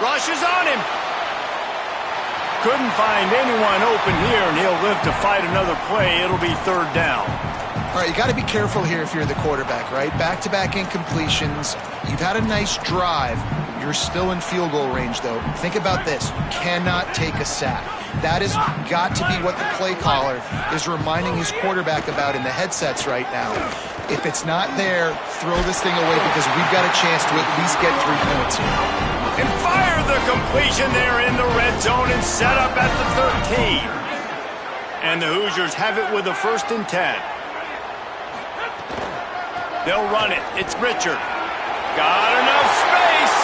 Rushes on him. Couldn't find anyone open here, and he'll live to fight another play. It'll be third down. All right, you got to be careful here if you're the quarterback, right? Back-to-back incompletions. You've had a nice drive. You're still in field goal range, though. Think about this. You cannot take a sack. That has got to be what the play caller is reminding his quarterback about in the headsets right now. If it's not there, throw this thing away because we've got a chance to at least get 3 points here. And fire the completion there in the red zone and set up at the 13. And the Hoosiers have it with a 1st and 10. They'll run it. It's Richard. Got enough space.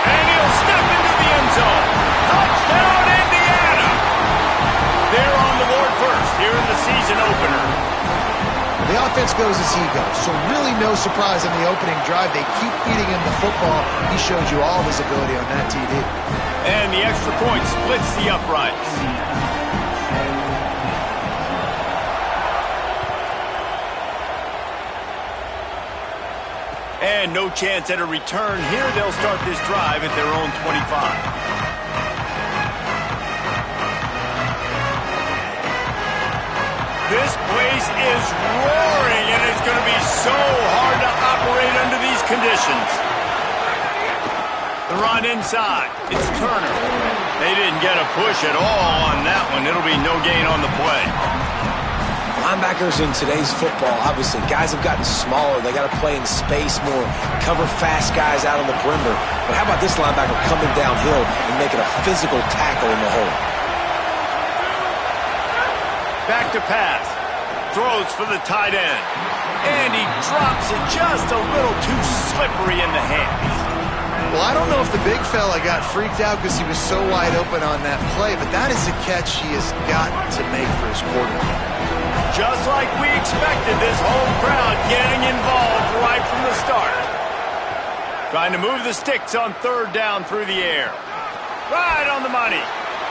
And he'll step into the end zone. Touchdown, Indiana! They're on the board first here in the season opener. The offense goes as he goes, so really no surprise on the opening drive. They keep feeding him the football. He showed you all of his ability on that TD. And the extra point splits the uprights. And no chance at a return here. They'll start this drive at their own 25. This place is roaring, and it's going to be so hard to operate under these conditions. The run inside. It's Turner. They didn't get a push at all on that one. It'll be no gain on the play. Linebackers in today's football, obviously, guys have gotten smaller. They got to play in space more, cover fast guys out on the perimeter. But how about this linebacker coming downhill and making a physical tackle in the hole? Back to pass. Throws for the tight end. And he drops it just a little too slippery in the hands. Well, I don't know if the big fella got freaked out because he was so wide open on that play, but that is a catch he has got to make for his quarterback. Just like we expected, this home crowd getting involved right from the start. Trying to move the sticks on 3rd down through the air. Right on the money.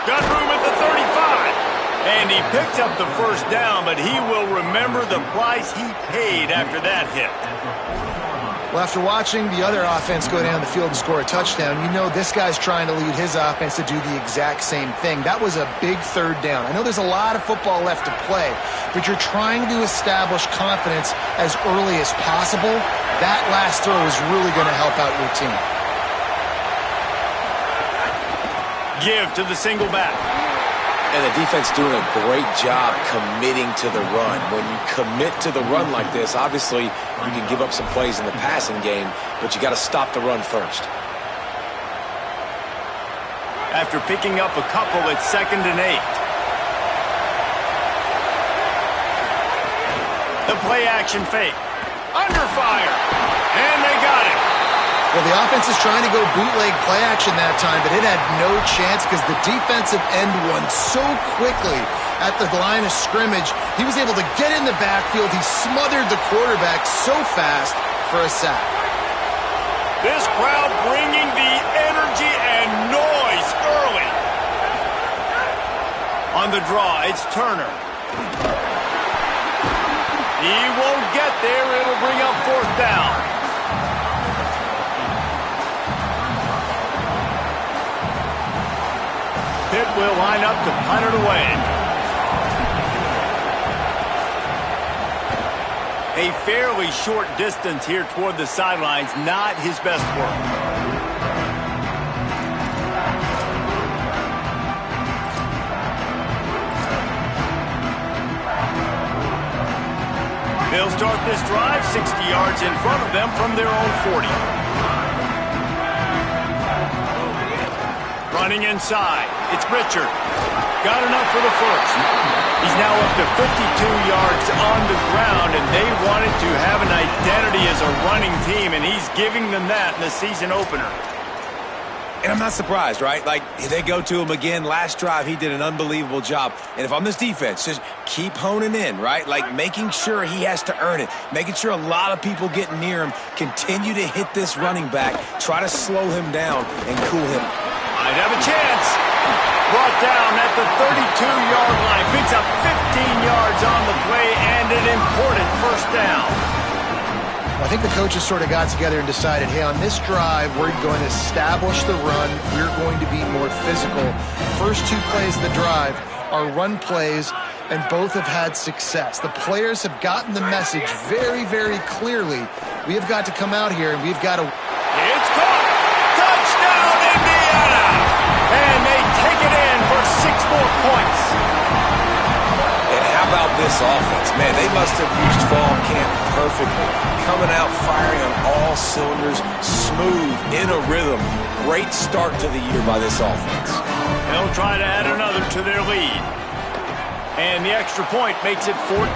Got room at the 35. And he picks up the 1st down, but he will remember the price he paid after that hit. Well, after watching the other offense go down the field and score a touchdown, you know this guy's trying to lead his offense to do the exact same thing. That was a big 3rd down. I know there's a lot of football left to play, but you're trying to establish confidence as early as possible. That last throw is really going to help out your team. Give to the single back. And the defense doing a great job committing to the run. When you commit to the run like this, obviously you can give up some plays in the passing game, but you got to stop the run first. After picking up a couple, it's 2nd and 8. The play action fake. Under fire. And they got it. Well, the offense is trying to go bootleg play action that time, but it had no chance because the defensive end won so quickly at the line of scrimmage. He was able to get in the backfield. He smothered the quarterback so fast for a sack. This crowd bringing the energy and noise early. On the draw, it's Turner. He won't get there. It'll bring up 4th down. Pitt will line up to punt it away. A fairly short distance here toward the sidelines, not his best work. They'll start this drive 60 yards in front of them from their own 40. Running inside. It's Richard. Got enough for the 1st. He's now up to 52 yards on the ground, and they wanted to have an identity as a running team, and he's giving them that in the season opener. And I'm not surprised, right? Like, they go to him again. Last drive, he did an unbelievable job. And if I'm this defense, just keep honing in, right? Like, making sure he has to earn it. Making sure a lot of people get near him. Continue to hit this running back. Try to slow him down and cool him. Might have a chance. Brought down at the 32-yard line. Picks up 15 yards on the play and an important 1st down. Well, I think the coaches sort of got together and decided, hey, on this drive, we're going to establish the run. We're going to be more physical. First 2 plays of the drive are run plays, and both have had success. The players have gotten the message very, very clearly. We have got to come out here, and we've got to... It's caught! Touchdown, Indiana! And they take it in for 6 more points. And how about this offense? Man, they must have used fall camp perfectly. Coming out firing on all cylinders, smooth, in a rhythm. Great start to the year by this offense. They'll try to add another to their lead. And the extra point makes it 14-0.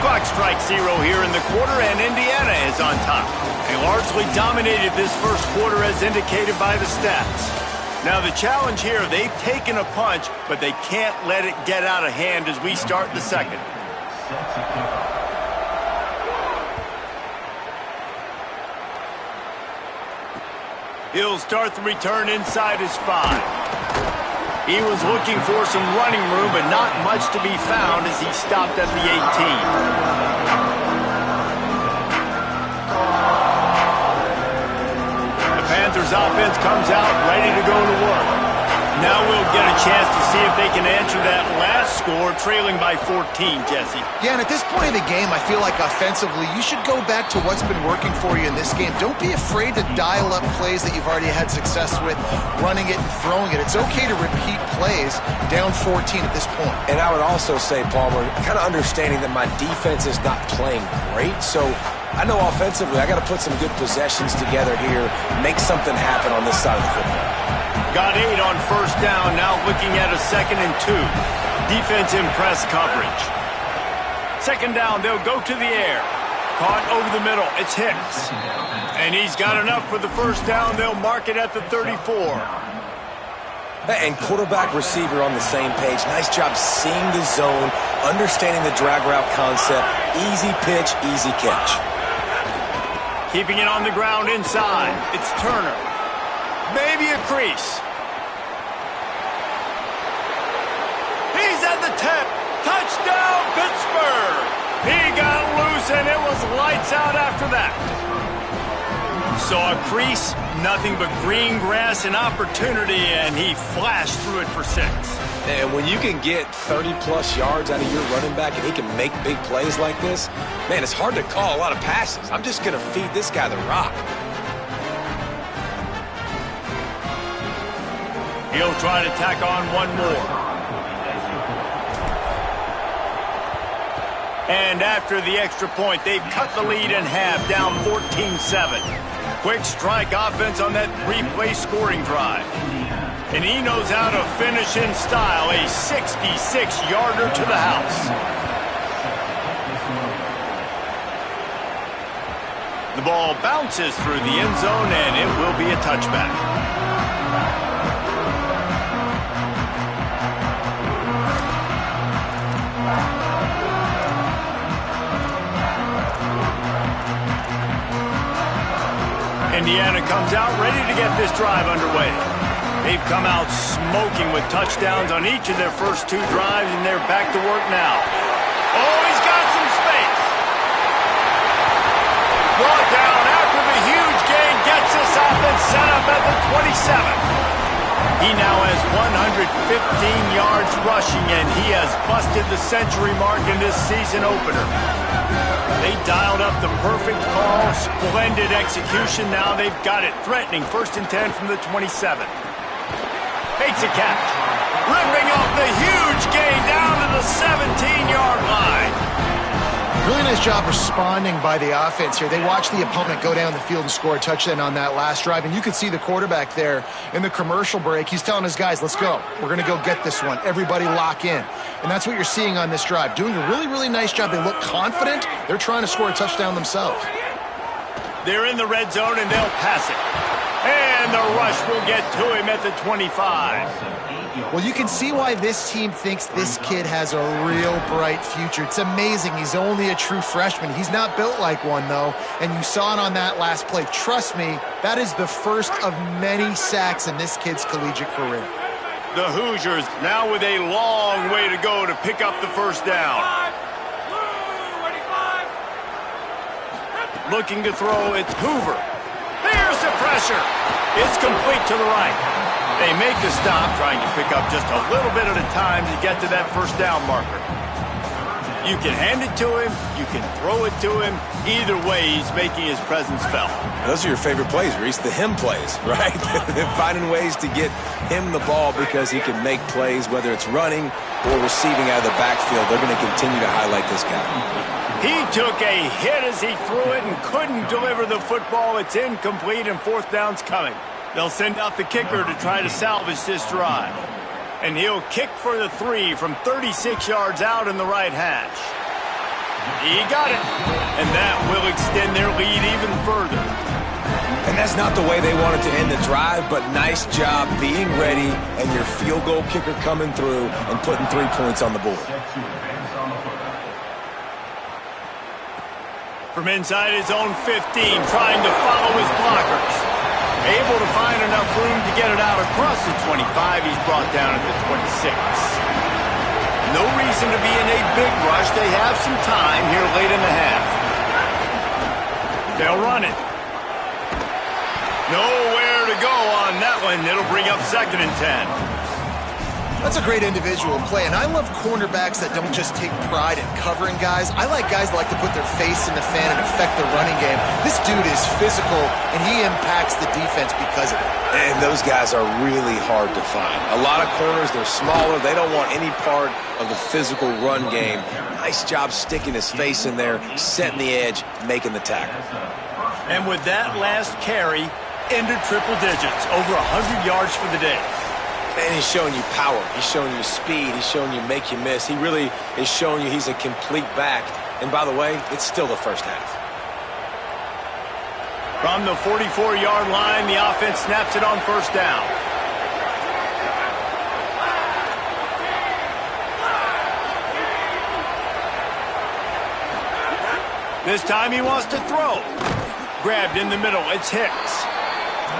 Clock strikes 0 here in the quarter, and Indiana is on top. They largely dominated this first quarter as indicated by the stats. Now the challenge here, they've taken a punch, but they can't let it get out of hand as we start the second. He'll start the return inside his 5. He was looking for some running room, but not much to be found as he stopped at the 18. The Panthers offense comes out ready to go to work. Now we'll get a chance to see if they can answer that last score, trailing by 14, Jesse. Yeah, and at this point of the game, I feel like offensively, you should go back to what's been working for you in this game. Don't be afraid to dial up plays that you've already had success with, running it and throwing it. It's okay to repeat plays down 14 at this point. And I would also say, Palmer, kind of understanding that my defense is not playing great, so I know offensively I got to put some good possessions together here, make something happen on this side of the football. Got 8 on first down, now looking at a 2nd and 2. Defense in press coverage. 2nd down, they'll go to the air. Caught over the middle, it's Hicks. And he's got enough for the first down, they'll mark it at the 34. And quarterback receiver on the same page. Nice job seeing the zone, understanding the drag route concept. Easy pitch, easy catch. Keeping it on the ground inside, it's Turner. Maybe a crease. He's at the 10. Touchdown, Pittsburgh. He got loose, and it was lights out after that. So a crease, nothing but green grass and opportunity, and he flashed through it for 6. And when you can get 30-plus yards out of your running back and he can make big plays like this, man, it's hard to call a lot of passes. I'm just going to feed this guy the rock. He'll try to tack on one more. And after the extra point, they've cut the lead in half, down 14-7. Quick strike offense on that 3-play scoring drive. And he knows how to finish in style, a 66-yarder to the house. The ball bounces through the end zone, and it will be a touchback. Indiana comes out ready to get this drive underway. They've come out smoking with touchdowns on each of their first 2 drives, and they're back to work now. Oh, he's got some space. Brought down after the huge gain gets this offense set up at the 27. He now has 115 yards rushing, and he has busted the century mark in this season opener. They dialed up the perfect call, splendid execution. Now they've got it threatening. 1st and 10 from the 27. Makes a catch. Ripping off the huge gain down to the 17-yard line. Really nice job responding by the offense here. They watched the opponent go down the field and score a touchdown on that last drive, and you could see the quarterback there in the commercial break. He's telling his guys, let's go. We're going to go get this one. Everybody lock in. And that's what you're seeing on this drive. Doing a really, really nice job. They look confident. They're trying to score a touchdown themselves. They're in the red zone, and they'll pass it. And the rush will get to him at the 25. Well, you can see why this team thinks this kid has a real bright future. It's amazing. He's only a true freshman. He's not built like one, though, and you saw it on that last play. Trust me, that is the first of many sacks in this kid's collegiate career. The Hoosiers now with a long way to go to pick up the first down. Looking to throw, it's Hoover. There's the pressure. It's complete to the right. They make the stop, trying to pick up just a little bit at a time to get to that first down marker. You can hand it to him, you can throw it to him. Either way, he's making his presence felt. Those are your favorite plays, Reese, the him plays, right? Finding ways to get him the ball because he can make plays, whether it's running or receiving out of the backfield. They're going to continue to highlight this guy. He took a hit as he threw it and couldn't deliver the football. It's incomplete and fourth down's coming. They'll send out the kicker to try to salvage this drive. And he'll kick for the 3 from 36 yards out in the right hash. He got it. And that will extend their lead even further. And that's not the way they wanted to end the drive, but nice job being ready and your field goal kicker coming through and putting 3 points on the board. From inside his own 15, trying to follow his blockers. Able to find enough room to get it out across the 25. He's brought down at the 26. No reason to be in a big rush. They have some time here late in the half. They'll run it. Nowhere to go on that one. It'll bring up 2nd and 10. That's a great individual play, and I love cornerbacks that don't just take pride in covering guys. I like guys that like to put their face in the fan and affect the running game. This dude is physical, and he impacts the defense because of it. And those guys are really hard to find. A lot of corners, they're smaller. They don't want any part of the physical run game. Nice job sticking his face in there, setting the edge, making the tackle. And with that last carry, into triple digits, over 100 yards for the day. And he's showing you power. He's showing you speed. He's showing you make you miss. He really is showing you he's a complete back. And by the way, it's still the first half. From the 44-yard line, the offense snaps it on first down. This time he wants to throw. Grabbed in the middle. It's Hicks.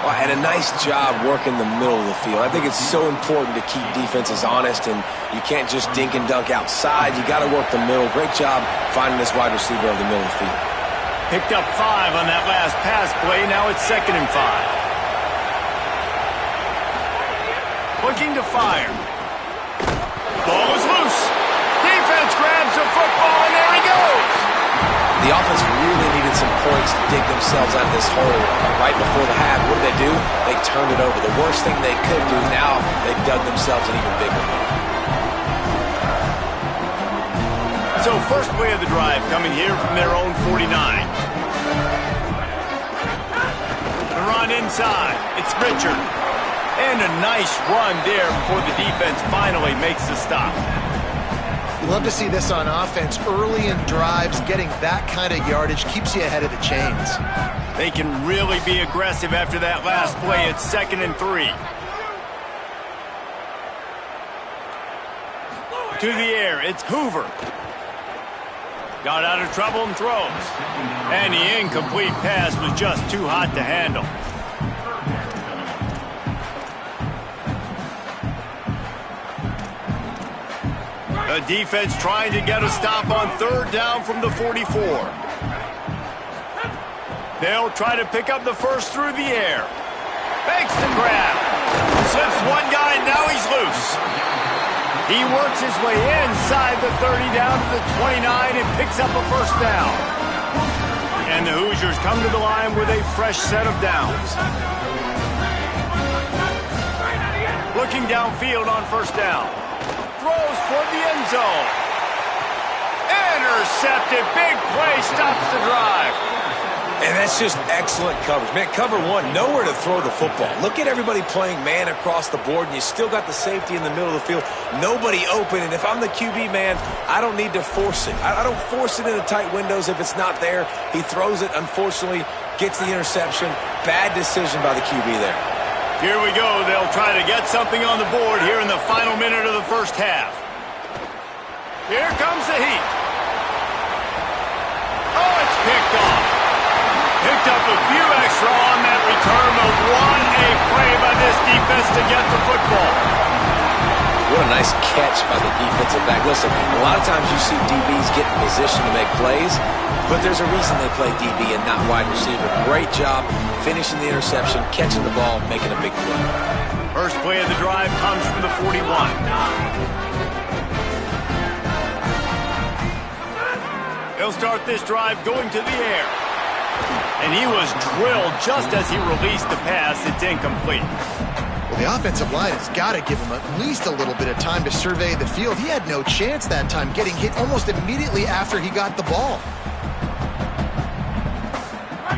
Well, and a nice job working the middle of the field. I think it's so important to keep defenses honest, and you can't just dink and dunk outside. You got to work the middle. Great job finding this wide receiver over the middle of the field. Picked up 5 on that last pass play. Now it's 2nd and 5. Looking to fire. Ball is loose. Defense grabs the football, and there he goes. The offense really needed some points to dig themselves out of this hole right before the half. What did they do? They turned it over. The worst thing they could do, now they've dug themselves an even bigger hole. So first play of the drive coming here from their own 49. The run inside. It's Richard. And a nice run there before the defense finally makes the stop. Love to see this on offense. Early in drives, getting that kind of yardage keeps you ahead of the chains. They can really be aggressive after that last play. It's 2nd and 3. To the air, it's Hoover. Got out of trouble and throws. And the incomplete pass was just too hot to handle. The defense trying to get a stop on 3rd down from the 44. They'll try to pick up the first through the air. Makes the grab. Slips one guy, and now he's loose. He works his way inside the 30 down to the 29 and picks up a first down. And the Hoosiers come to the line with a fresh set of downs. Looking downfield on first down. Throws toward the end zone. Intercepted. Big play stops the drive. And that's just excellent coverage. Man, cover 1, nowhere to throw the football. Look at everybody playing man across the board, and you still got the safety in the middle of the field. Nobody open, and if I'm the QB, man, I don't need to force it. I don't force it into tight windows if it's not there. He throws it, unfortunately, gets the interception. Bad decision by the QB there. Here we go. They'll try to get something on the board here in the final minute of the first half. Here comes the heat. Oh, it's picked off. Picked up a few extra on that return, but what a play by this defense to get the football. What a nice catch by the defensive back. Listen, a lot of times you see DBs get in position to make plays, but there's a reason they play DB and not wide receiver. Great job finishing the interception, catching the ball, making a big play. First play of the drive comes from the 41. He'll start this drive going to the air. And he was drilled just as he released the pass. It's incomplete. Well, the offensive line has got to give him at least a little bit of time to survey the field. He had no chance that time, getting hit almost immediately after he got the ball.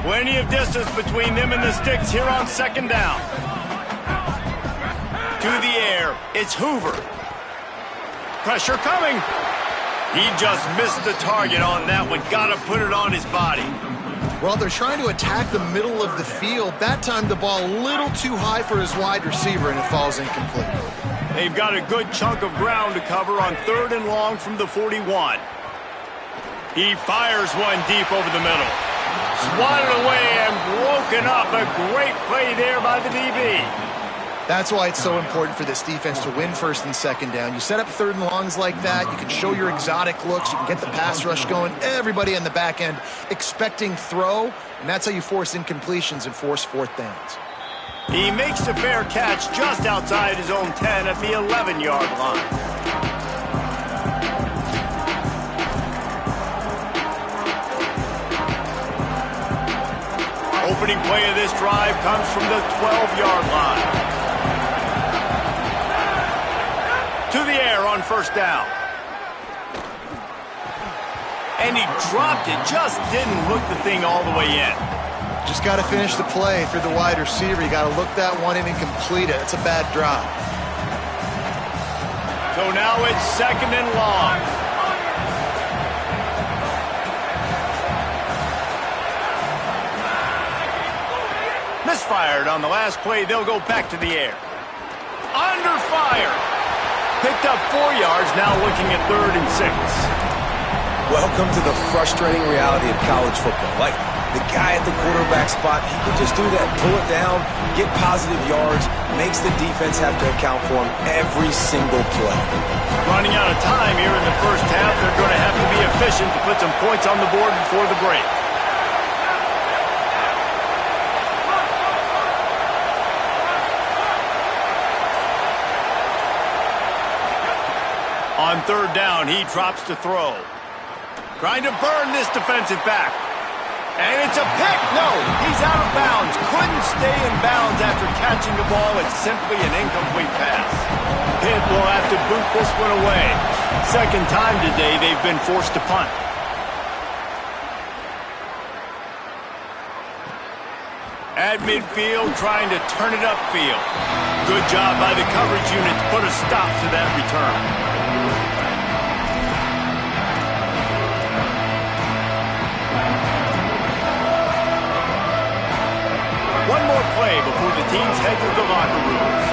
Plenty of distance between them and the sticks here on second down. To the air, it's Hoover. Pressure coming. He just missed the target on that one. Got to put it on his body. Well, they're trying to attack the middle of the field. That time the ball a little too high for his wide receiver, and it falls incomplete. They've got a good chunk of ground to cover on 3rd and long from the 41. He fires one deep over the middle. Swatted away and broken up. A great play there by the DB. That's why it's so important for this defense to win 1st and 2nd down. You set up 3rd and longs like that, you can show your exotic looks, you can get the pass rush going, everybody on the back end expecting throw, and that's how you force incompletions and force 4th downs. He makes the fair catch just outside his own 10 at the 11-yard line. Opening play of this drive comes from the 12-yard line. To the air on 1st down. And he dropped it, just didn't look the thing all the way in. Just got to finish the play for the wide receiver. You got to look that one in and complete it. It's a bad drop. So now it's 2nd and long. Misfired on the last play. They'll go back to the air. Under fire. Picked up 4 yards, now looking at 3rd and 6. Welcome to the frustrating reality of college football. Like, the guy at the quarterback spot, he can just do that, pull it down, get positive yards, makes the defense have to account for him every single play. Running out of time here in the first half, they're going to have to be efficient to put some points on the board before the break. On 3rd down, he drops to throw. Trying to burn this defensive back. And it's a pick. No, he's out of bounds. Couldn't stay in bounds after catching the ball. It's simply an incomplete pass. Pitt will have to boot this one away. 2nd time today they've been forced to punt. At midfield, trying to turn it upfield. Good job by the coverage unit to put a stop to that return. One more play before the teams head to the locker rooms.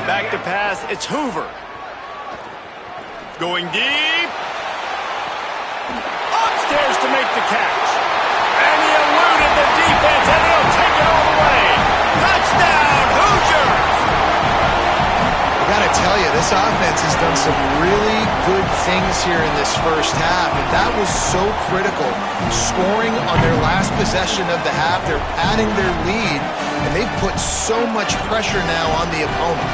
Back to pass, it's Hoover. Going deep. Upstairs to make the catch. And he eluded the defense, and he'll take it all the way. Touchdown, Hoosiers! I gotta tell you, this offense has done some really good things here in this first half, and that was so critical. Scoring on their last possession of the half, they're adding their lead, and they've put so much pressure now on the opponent.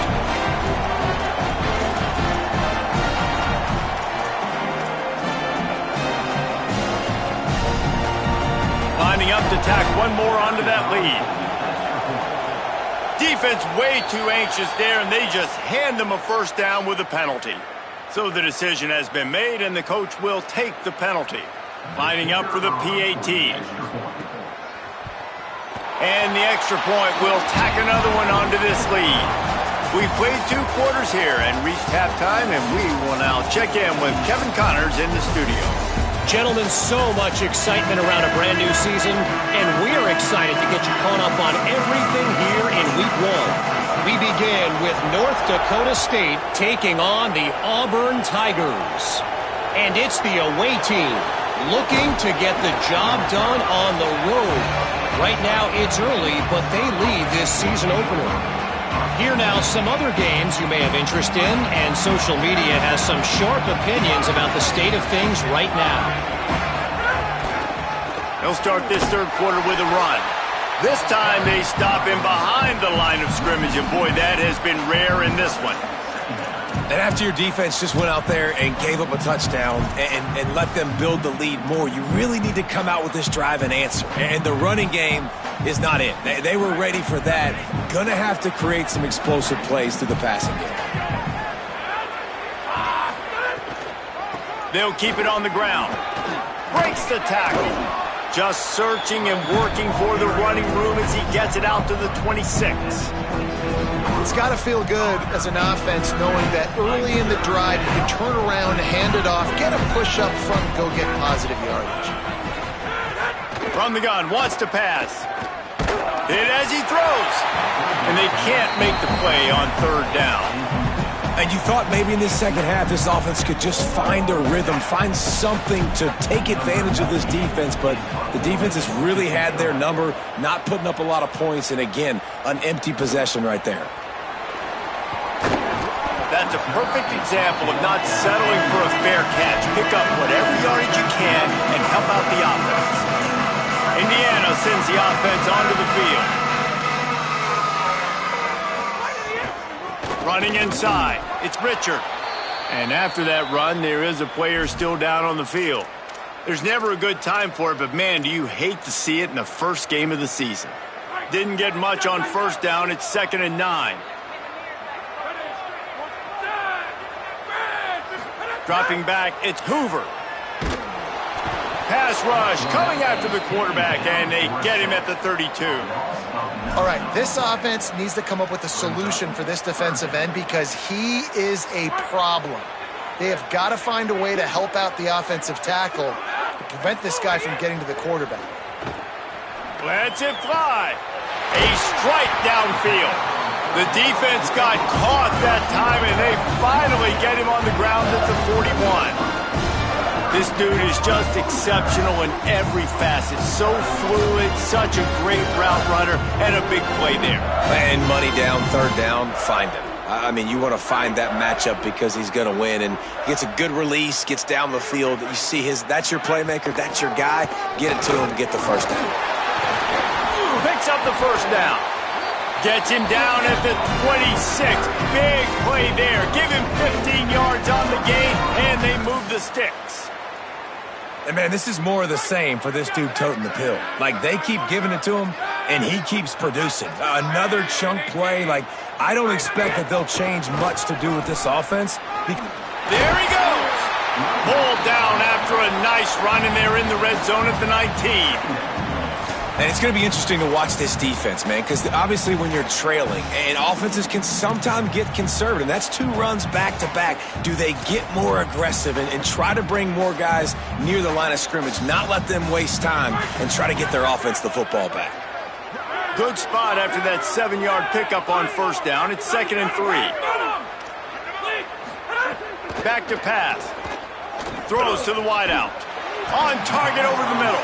Lining up to tack one more onto that lead. Defense way too anxious there, and they just hand them a 1st down with a penalty. So the decision has been made, and the coach will take the penalty. Lining up for the PAT. And the extra point will tack another one onto this lead. We've played 2 quarters here and reached halftime, and we will now check in with Kevin Connors in the studio. Gentlemen, so much excitement around a brand new season, and we're excited to get you caught up on everything here in Week 1. We begin with North Dakota State taking on the Auburn Tigers. And it's the away team looking to get the job done on the road. Right now it's early, but they lead this season opener. Here now, some other games you may have interest in, and social media has some sharp opinions about the state of things right now. They'll start this third quarter with a run. This time they stop him behind the line of scrimmage, and boy, that has been rare in this one. And after your defense just went out there and gave up a touchdown and let them build the lead more, you really need to come out with this drive and answer. And the running game is not it. They were ready for that. Gonna have to create some explosive plays through the passing game. They'll keep it on the ground. Breaks the tackle. Just searching and working for the running room as he gets it out to the 26. It's got to feel good as an offense knowing that early in the drive you can turn around, hand it off, get a push up front, and go get positive yardage. From the gun, wants to pass. Hit as he throws. And they can't make the play on third down. And you thought maybe in this second half this offense could just find a rhythm, find something to take advantage of this defense, but the defense has really had their number, not putting up a lot of points, and again, an empty possession right there. That's a perfect example of not settling for a fair catch. Pick up whatever yardage you can and help out the offense. Indiana sends the offense onto the field. Running inside, it's Richard. And after that run, there is a player still down on the field. There's never a good time for it, but man, do you hate to see it in the first game of the season. Didn't get much on first down, it's 2nd and 9. Dropping back, it's Hoover. Pass rush, coming after the quarterback, and they get him at the 32. All right, this offense needs to come up with a solution for this defensive end because he is a problem. They have got to find a way to help out the offensive tackle to prevent this guy from getting to the quarterback. Lets it fly. A strike downfield. The defense got caught that time, and they finally get him on the ground at the 41. This dude is just exceptional in every facet. So fluid, such a great route runner, and a big play there. And money down, third down, find him. I mean, you want to find that matchup because he's going to win, and gets a good release, gets down the field. You see that's your playmaker, that's your guy. Get it to him, get the first down. Picks up the first down. Gets him down at the 26. Big play there. Give him 15 yards on the gain, and they move the sticks. And, man, this is more of the same for this dude toting the pill. Like, they keep giving it to him, and he keeps producing. Another chunk play. Like, I don't expect that they'll change much to do with this offense. There he goes. Pulled down after a nice run, and they're in the red zone at the 19. And it's going to be interesting to watch this defense, man, because obviously when you're trailing, and offenses can sometimes get conservative. That's 2 runs back-to-back. Do they get more aggressive and try to bring more guys near the line of scrimmage, not let them waste time, and try to get their offense the football back? Good spot after that 7-yard pickup on first down. It's 2nd and 3. Back to pass. Throws to the wideout. On target over the middle.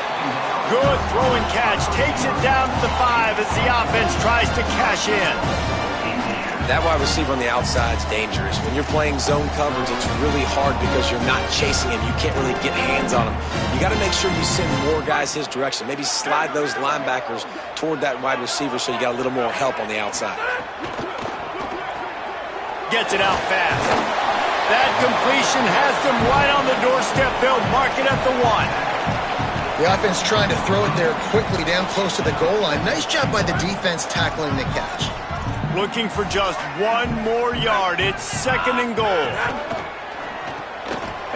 Good throw and catch. Takes it down to the 5 as the offense tries to cash in. That wide receiver on the outside is dangerous. When you're playing zone coverage, it's really hard because you're not chasing him. You can't really get hands on him. You got to make sure you send more guys his direction. Maybe slide those linebackers toward that wide receiver so you got a little more help on the outside. Gets it out fast. That completion has them right on the doorstep. They'll mark it at the 1. The offense trying to throw it there quickly down close to the goal line. Nice job by the defense tackling the catch. Looking for just 1 more yard. It's 2nd and goal.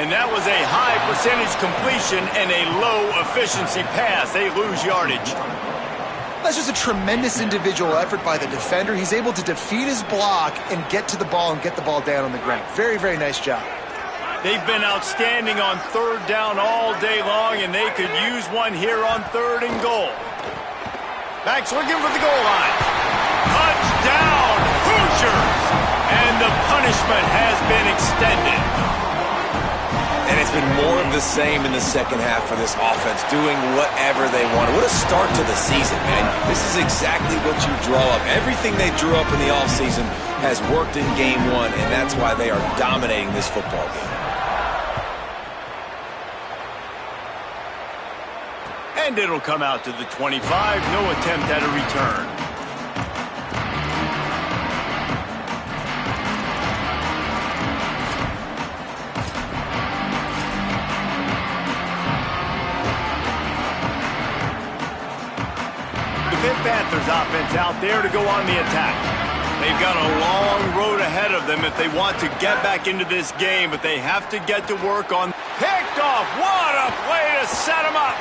And that was a high percentage completion and a low efficiency pass. They lose yardage. That's just a tremendous individual effort by the defender. He's able to defeat his block and get to the ball and get the ball down on the ground. Very, very nice job. They've been outstanding on third down all day long, and they could use one here on 3rd and goal. Back's looking for the goal line. Touchdown, Hoosiers! And the punishment has been extended. And it's been more of the same in the second half for this offense, doing whatever they want. What a start to the season, man. This is exactly what you draw up. Everything they drew up in the offseason has worked in game one, and that's why they are dominating this football game. And it'll come out to the 25. No attempt at a return. Panthers offense out there to go on the attack. They've got a long road ahead of them if they want to get back into this game, but they have to get to work on picked off. What a play to set them up.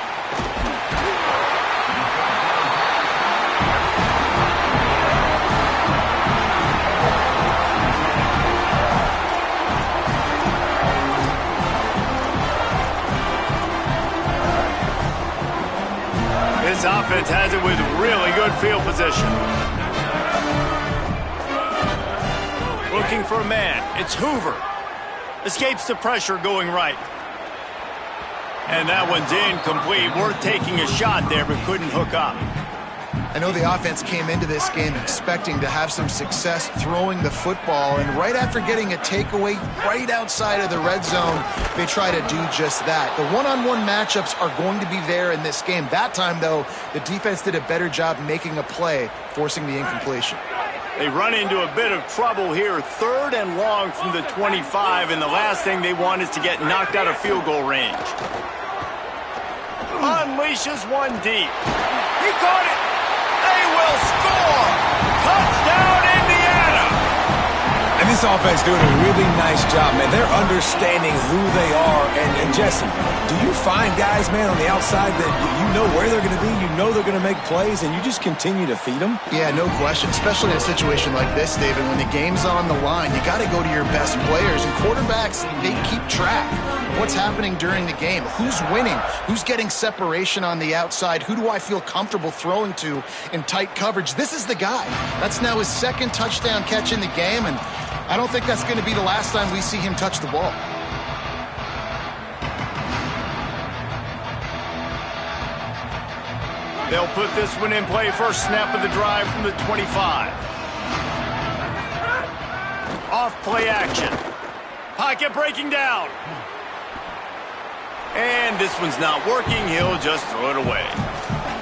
This offense has it with really good field position. Looking for a man. It's Hoover. Escapes the pressure going right. And that one's incomplete. Worth taking a shot there, but couldn't hook up. I know the offense came into this game expecting to have some success throwing the football, and right after getting a takeaway right outside of the red zone, they try to do just that. The one-on-one matchups are going to be there in this game. That time, though, the defense did a better job making a play, forcing the incompletion. They run into a bit of trouble here, 3rd and long from the 25, and the last thing they want is to get knocked out of field goal range. Unleashes one deep. He caught it. They will score! Touchdown, Indiana! And this offense doing a really nice job, man. They're understanding who they are. And Jesse, do you find guys, man, on the outside that you know where they're going to be, you know they're going to make plays, and you just continue to feed them? Yeah, no question, especially in a situation like this, David. When the game's on the line, you got to go to your best players. And quarterbacks, they keep track. What's happening during the game? Who's winning? Who's getting separation on the outside? Who do I feel comfortable throwing to in tight coverage? This is the guy. That's now his 2nd touchdown catch in the game, and I don't think that's going to be the last time we see him touch the ball. They'll put this one in play. First snap of the drive from the 25. Off play action. Pocket breaking down. And this one's not working. He'll just throw it away.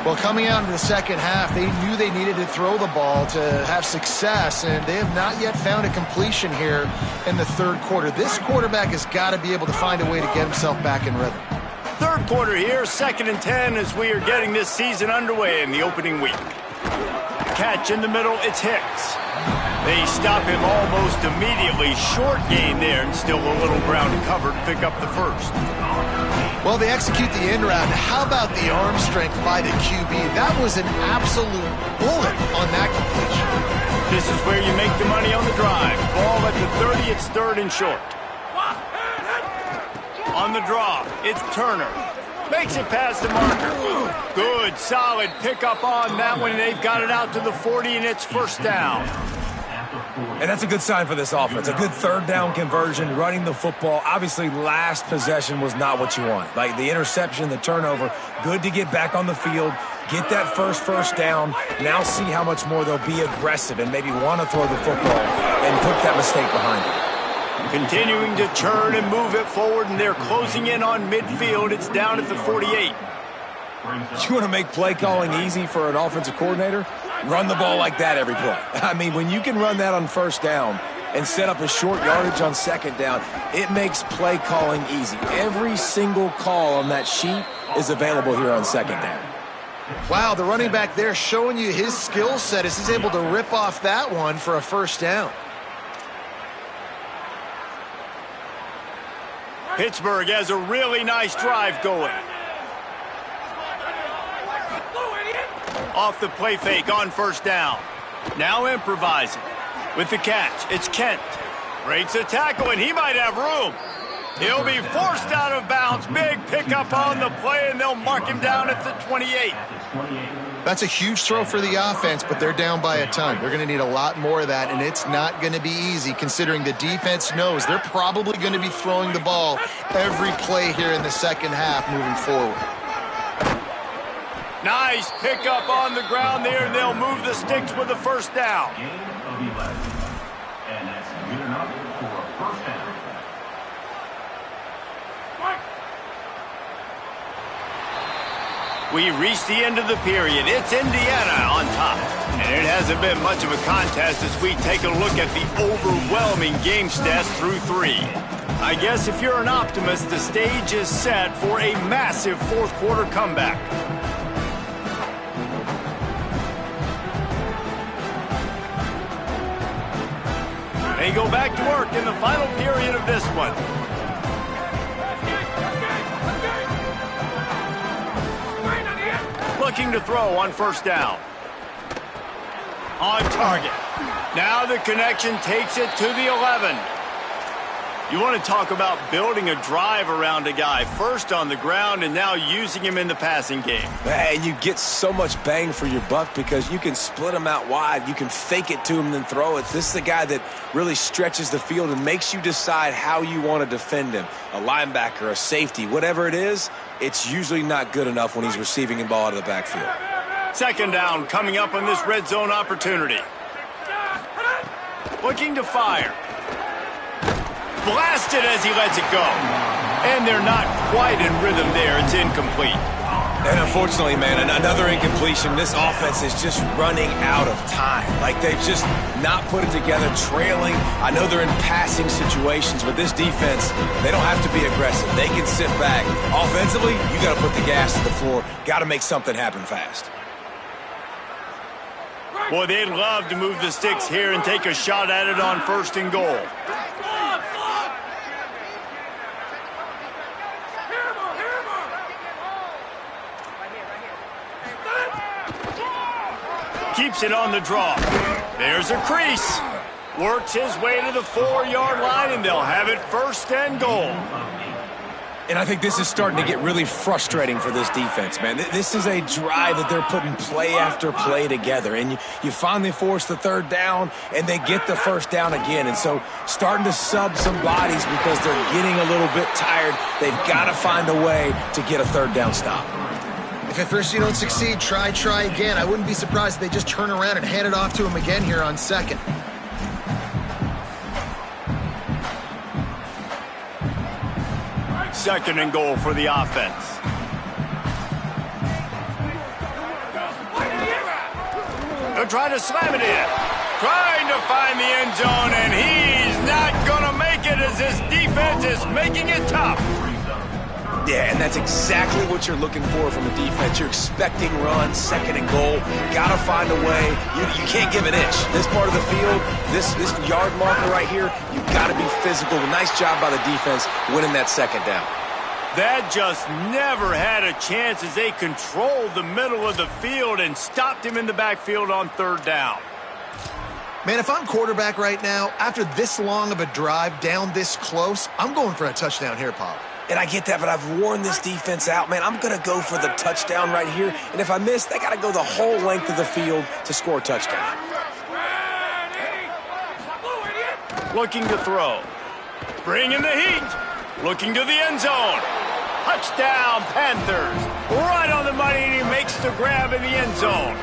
Well, coming out into the second half, they knew they needed to throw the ball to have success, and they have not yet found a completion here in the 3rd quarter. This quarterback has got to be able to find a way to get himself back in rhythm. 3rd quarter here, 2nd and 10 as we are getting this season underway in the opening week. Catch in the middle, it's Hicks. They stop him almost immediately. Short gain there, and still a little ground to cover to pick up the first. Well, they execute the end route. How about the arm strength by the QB? That was an absolute bullet on that completion. This is where you make the money on the drive. Ball at the 30, it's 3rd and short. On the draw, it's Turner. Makes it past the marker. Good, solid pickup on that one. They've got it out to the 40, and it's 1st down. And that's a good sign for this offense. A good 3rd down conversion, running the football. Obviously, last possession was not what you want. Like the interception, the turnover, good to get back on the field, get that first down. Now see how much more they'll be aggressive and maybe want to throw the football and put that mistake behind them. Continuing to turn and move it forward, and they're closing in on midfield. It's down at the 48. You want to make play calling easy for an offensive coordinator? Run the ball like that every play. I mean, when you can run that on 1st down and set up a short yardage on 2nd down, it makes play calling easy. Every single call on that sheet is available here on 2nd down. Wow, the running back there showing you his skill set as he's able to rip off that one for a 1st down. Pittsburgh has a really nice drive going. Off the play fake on 1st down. Now improvising. With the catch, it's Kent. Breaks a tackle, and he might have room. He'll be forced out of bounds. Big pickup on the play, and they'll mark him down at the 28. That's a huge throw for the offense, but they're down by a ton. They're going to need a lot more of that, and it's not going to be easy considering the defense knows they're probably going to be throwing the ball every play here in the second half moving forward. Nice pickup on the ground there, and they'll move the sticks with the first down. And that's good enough for a first down. We reach the end of the period. It's Indiana on top. And it hasn't been much of a contest as we take a look at the overwhelming game stats through 3. I guess if you're an optimist, the stage is set for a massive fourth quarter comeback. They go back to work in the final period of this one. Looking to throw on first down. On target. Now the connection takes it to the 11. You want to talk about building a drive around a guy. First on the ground and now using him in the passing game. And you get so much bang for your buck because you can split him out wide. You can fake it to him and then throw it. This is the guy that really stretches the field and makes you decide how you want to defend him. A linebacker, a safety, whatever it is, it's usually not good enough when he's receiving the ball out of the backfield. Second down coming up on this red zone opportunity. Looking to fire. Blasted as he lets it go. And they're not quite in rhythm there. It's incomplete. And unfortunately, man, another incompletion. This offense is just running out of time. Like they've just not put it together, trailing. I know they're in passing situations, but this defense, they don't have to be aggressive. They can sit back. Offensively, you got to put the gas to the floor. Got to make something happen fast. Boy, they'd love to move the sticks here and take a shot at it on first and goal. Keeps it on the draw. There's a crease. Works his way to the 4-yard line, and they'll have it first and goal. And I think this is starting to get really frustrating for this defense, man. This is a drive that they're putting play after play together. And you finally force the third down, and they get the first down again. And so starting to sub some bodies because they're getting a little bit tired. They've got to find a way to get a third down stop. If at first you don't succeed, try again. I wouldn't be surprised if they just turn around and hand it off to him again here on second. Second and goal for the offense. They'll try to slam it in. Trying to find the end zone, and he's not going to make it as this defense is making it tough. Yeah, and that's exactly what you're looking for from a defense. You're expecting runs, second and goal. Got to find a way. You can't give an inch. This part of the field, this yard marker right here, you've got to be physical. Nice job by the defense winning that second down. That just never had a chance as they controlled the middle of the field and stopped him in the backfield on third down. Man, if I'm quarterback right now, after this long of a drive down this close, I'm going for a touchdown here, Pop. And I get that, but I've worn this defense out, man. I'm going to go for the touchdown right here. And if I miss, they got to go the whole length of the field to score a touchdown. Looking to throw. Bringing the heat. Looking to the end zone. Touchdown, Panthers. Right on the money, and he makes the grab in the end zone.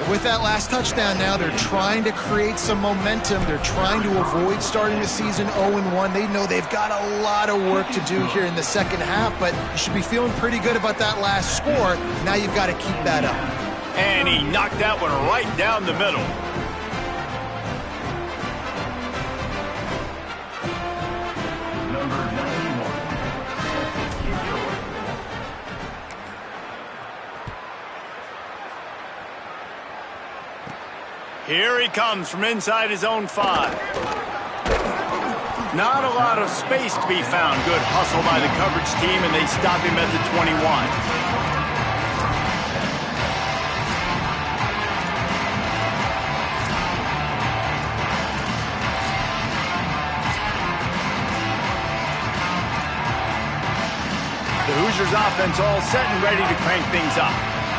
With that last touchdown now, they're trying to create some momentum. They're trying to avoid starting the season 0-1. They know they've got a lot of work to do here in the second half, but you should be feeling pretty good about that last score. Now you've got to keep that up. And he knocked that one right down the middle. Here he comes from inside his own 5. Not a lot of space to be found. Good hustle by the coverage team, and they stop him at the 21. The Hoosiers offense all set and ready to crank things up.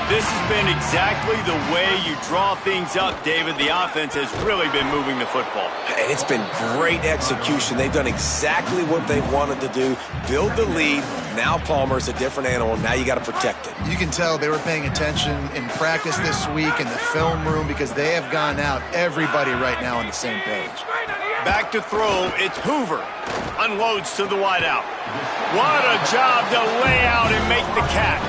This has been exactly the way you draw things up, David. The offense has really been moving the football. And it's been great execution. They've done exactly what they wanted to do. Build the lead. Now Palmer's a different animal. Now you got to protect it. You can tell they were paying attention in practice this week in the film room because they have gone out, everybody right now on the same page. Back to throw, it's Hoover. Unloads to the wideout. What a job to lay out and make the catch.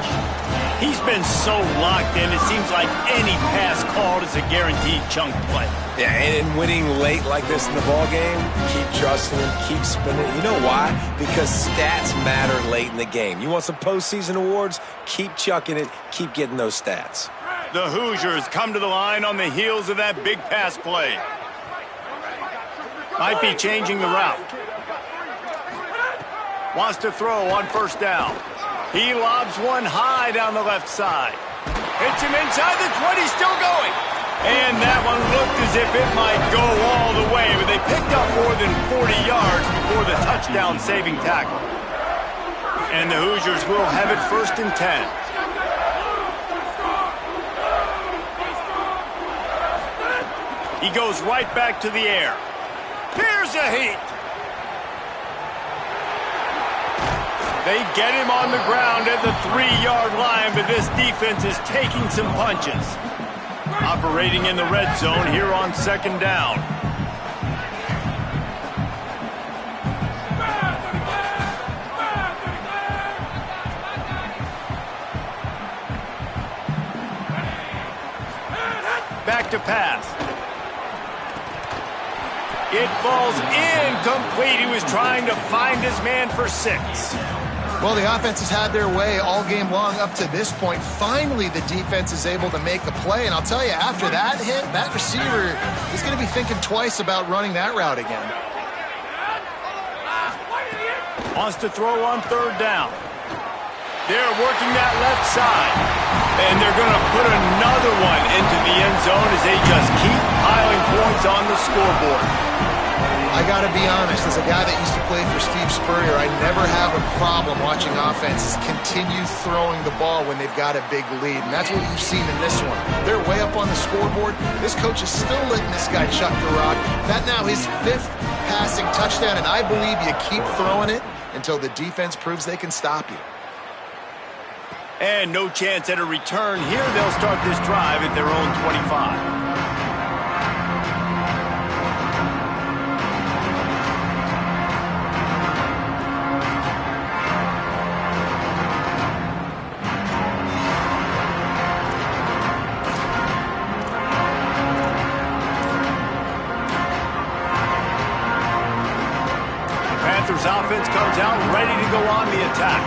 He's been so locked in, it seems like any pass called is a guaranteed chunk play. Yeah, and winning late like this in the ball game, keep trusting him, keep spinning. You know why? Because stats matter late in the game. You want some postseason awards? Keep chucking it, keep getting those stats. The Hoosiers come to the line on the heels of that big pass play. Might be changing the route. Wants to throw on first down. He lobs one high down the left side. Hits him inside the 20, still going. And that one looked as if it might go all the way, but they picked up more than 40 yards before the touchdown-saving tackle. And the Hoosiers will have it 1st and 10. He goes right back to the air. Here's a heat. They get him on the ground at the 3-yard line, but this defense is taking some punches. Operating in the red zone here on 2nd down. Back to pass. It falls incomplete. He was trying to find his man for 6. Well, the offense has had their way all game long up to this point. Finally, the defense is able to make a play. And I'll tell you, after that hit, that receiver is going to be thinking twice about running that route again. Wants to throw on 3rd down. They're working that left side. And they're going to put another one into the end zone as they just keep piling points on the scoreboard. I got to be honest, as a guy that used to play for Steve Spurrier, I never have a problem watching offenses continue throwing the ball when they've got a big lead. And that's what you've seen in this one. They're way up on the scoreboard. This coach is still letting this guy chuck the rock. That now his 5th passing touchdown, and I believe you keep throwing it until the defense proves they can stop you. And no chance at a return here. They'll start this drive at their own 25. Offense comes out ready to go on the attack.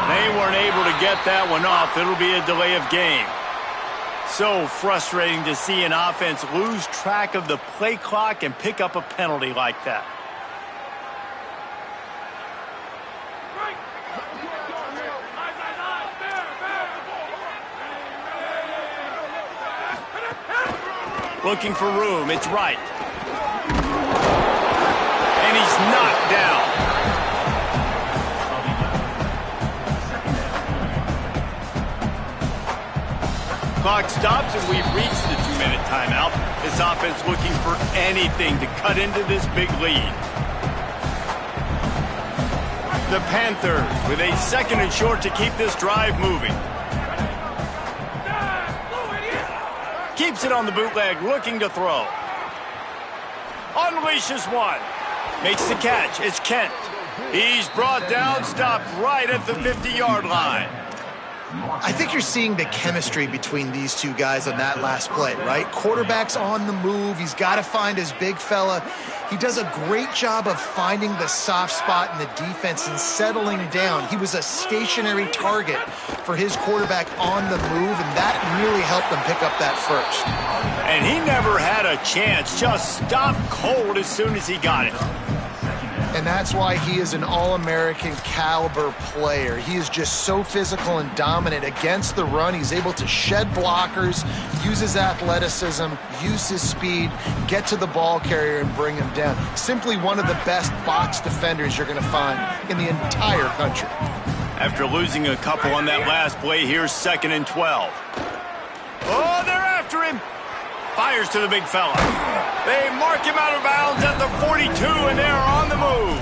They weren't able to get that one off. It'll be a delay of game. So frustrating to see an offense lose track of the play clock and pick up a penalty like that. Looking for room. It's right. And he's knocked down. Clock stops and we've reached the 2-minute timeout. This offense looking for anything to cut into this big lead. The Panthers with a 2nd and short to keep this drive moving. Keeps it on the bootleg, looking to throw. Unleashes one. Makes the catch. It's Kent. He's brought down, stopped right at the 50-yard line. I think you're seeing the chemistry between these two guys on that last play, right? Quarterback's on the move. He's got to find his big fella. He does a great job of finding the soft spot in the defense and settling down. He was a stationary target for his quarterback on the move, and that really helped them pick up that first. And he never had a chance. Just stopped cold as soon as he got it. And that's why he is an all-American caliber player. He is just so physical and dominant against the run. He's able to shed blockers, use his athleticism, use his speed, get to the ball carrier and bring him down. Simply one of the best box defenders you're going to find in the entire country. After losing a couple on that last play, here's 2nd and 12. Oh, they're after him. Fires to the big fella. They mark him out of bounds at the 42, and they're on the move.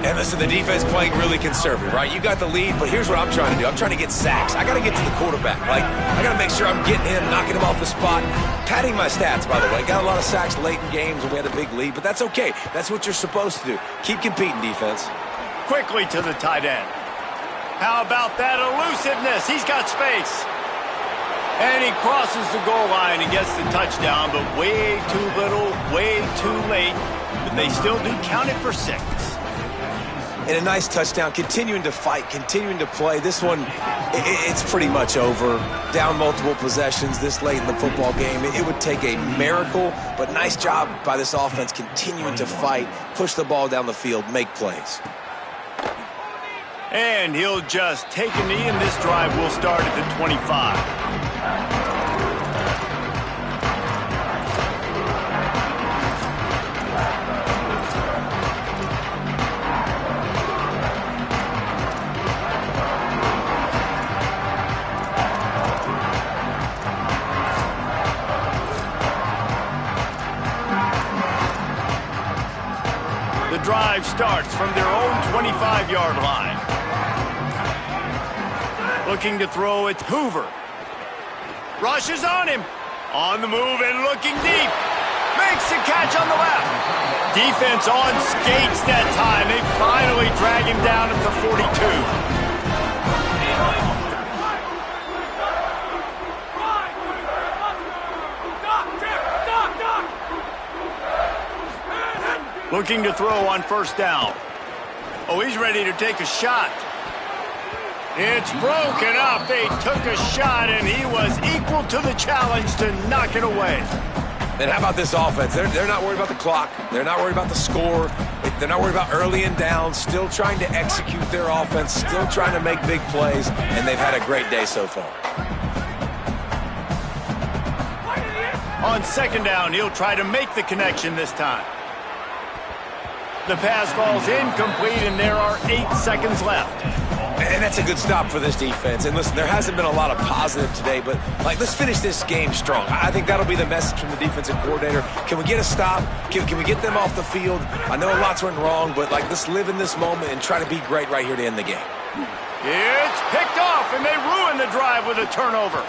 And listen, the defense playing really conservative, right? You got the lead, but here's what I'm trying to do. I'm trying to get sacks. I got to get to the quarterback. I got to make sure I'm getting him, knocking him off the spot. Padding my stats, by the way. Got a lot of sacks late in games when we had a big lead, but that's okay. That's what you're supposed to do. Keep competing, defense. Quickly to the tight end. How about that elusiveness? He's got space. And he crosses the goal line and gets the touchdown, but way too little, way too late. But they still do count it for 6. And a nice touchdown, continuing to fight, continuing to play. This one, it's pretty much over. Down multiple possessions this late in the football game. It would take a miracle, but nice job by this offense continuing to fight, push the ball down the field, make plays. And he'll just take a knee, and this drive will start at the 25. The drive starts from their own 25-yard line. Looking to throw it, Hoover. Rushes on him. On the move and looking deep. Makes the catch on the left. Defense on skates that time. They finally drag him down at the 42. Looking to throw on 1st down. Oh, he's ready to take a shot. It's broken up. They took a shot, and he was equal to the challenge to knock it away. And how about this offense? They're not worried about the clock. They're not worried about the score. They're not worried about early and down. Still trying to execute their offense. Still trying to make big plays, and they've had a great day so far. On 2nd down, he'll try to make the connection this time. The pass falls incomplete, and there are 8 seconds left. And that's a good stop for this defense. And listen, there hasn't been a lot of positive today, but let's finish this game strong. I think that'll be the message from the defensive coordinator. Can we get a stop? Can we get them off the field? I know lots went wrong, but let's live in this moment and try to be great right here to end the game. It's picked off, and they ruin the drive with a turnover.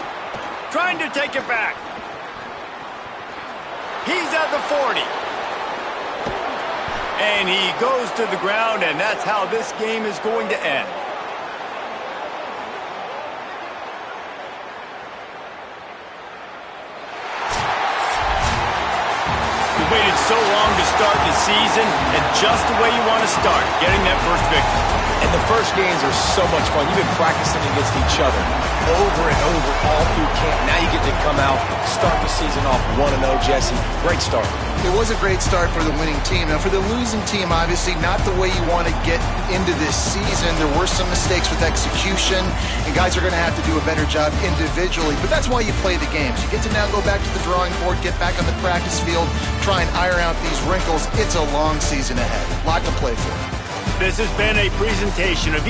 Trying to take it back. He's at the 40. And he goes to the ground, and that's how this game is going to end. You waited so long to start the season, and just the way you want to start, getting that first victory. And the first games are so much fun. You've been practicing against each other over and over all through camp. Now you get to come out, start the season off 1-0, Jesse. Great start. It was a great start for the winning team. Now, for the losing team, obviously not the way you want to get into this season. There were some mistakes with execution, and guys are going to have to do a better job individually. But that's why you play the games. You get to now go back to the drawing board, get back on the practice field, try and iron out these wrinkles. It's a long season ahead. A lot to play for. This has been a presentation of